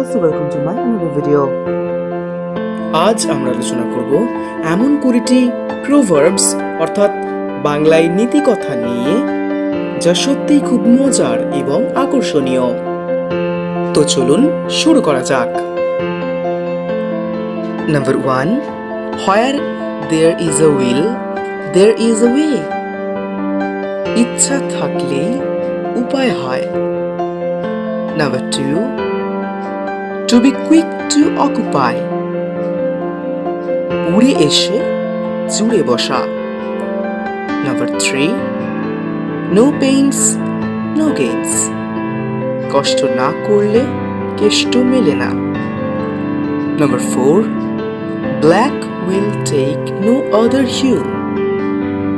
also welcome to my another video. আজ আমরা আলোচনা করব এমন 20টি প্রোভার্বস অর্থাৎ বাংলায় নীতিকথা নিয়ে যা সত্যিই খুব মজার এবং আকর্ষণীয়। তো চলুন শুরু করা যাক। Number 1, Where there is a will, there is a way. ইচ্ছা থাকলেই উপায় হয়। Number 2, To be quick to occupy. উড়ে এসে জুড়ে বসা। Number 3, No pains, no gains. কষ্ট না করলে কেষ্ট মেলে না। Number 4, Black will take no other hue.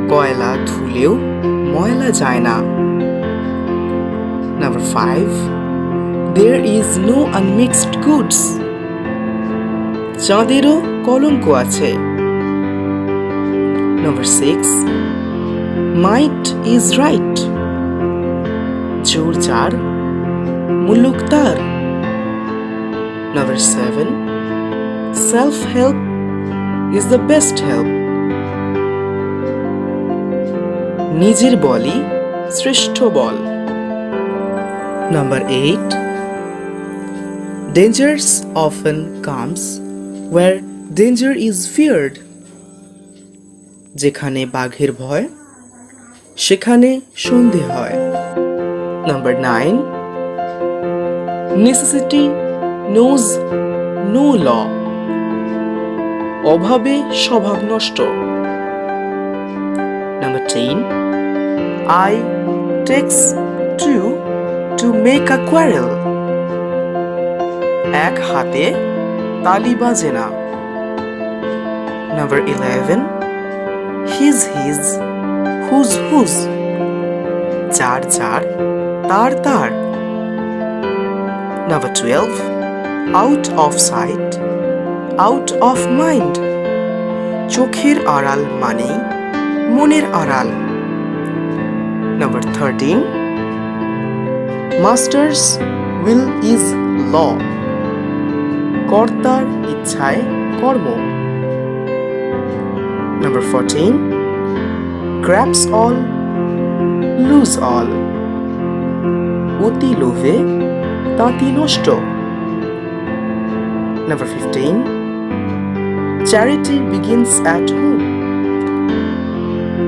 কয়লা ধুলেও ময়লা যায় না। Number 5, There is no unmixed goods. চাঁদেরও কলঙ্ক আছে। Number 6, Might is right. জোর যার মুলুক তার। Number 7, Self-help is the best help. নিজের বলই শ্রেষ্ঠ বল। Number 8, Dangers often comes where danger is feared. যেখানে বাঘের ভয় সেখানে সন্ধে হয়। Number 9, Necessity knows no law. অভাবে স্বভাব নষ্ট। Number 10, I takes two to make a quarrel. এক হাতে তালি বাজে না। Number 11, His, whose. যার যার তার তার। Number 12, Out of sight, out of mind. চোখের আড়াল মানেই মনের আড়াল। Number 13, Master's will is law. কর্তার ইচ্ছায় কর্ম। Number 14, Grabs all, lose all. অতি লোভে তাঁতি নষ্ট। Number 15, Charity begins at home.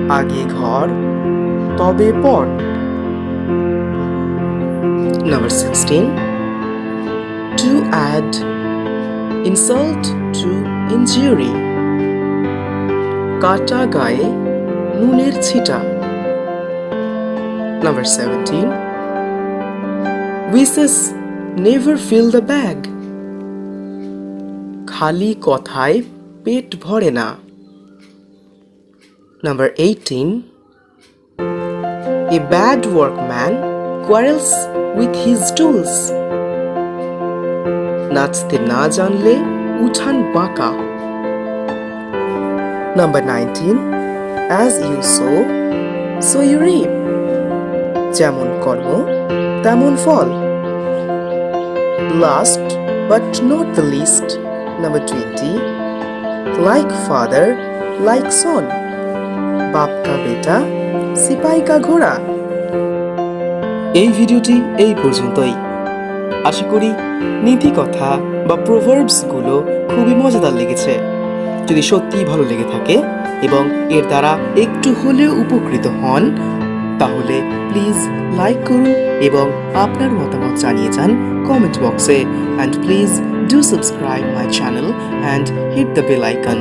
আগে ঘর তবে পর। Number 16, To add insult to injury. কাটা গায়ে নুনের ছিটা। Number 17, Wishes never fill the bag. খালি কথায় পেট ভরে না। Number 18, A bad workman quarrels with his tools. নাচতে না জানলে উঠান বাঁকা। Number 19, As you sow, so you reap. যেমন কর্ম তেমন ফল। Last but not the least, Number 20, Like father, like son. বাপ কা বেটা, সিপাই কা ঘোড়া। এই ভিডিওটি এই পর্যন্তই। আশা করি নীতি কথা বা প্রোভার্বস গুলো খুবই মজাদার লেগেছে। যদি সত্যিই ভালো লেগে থাকে এবং এর দ্বারা একটু হলেও উপকৃত হন তাহলে প্লিজ লাইক করুন এবং আপনার মতামত জানিয়ে যান কমেন্ট বক্সে। And please do subscribe my channel and hit the bell icon.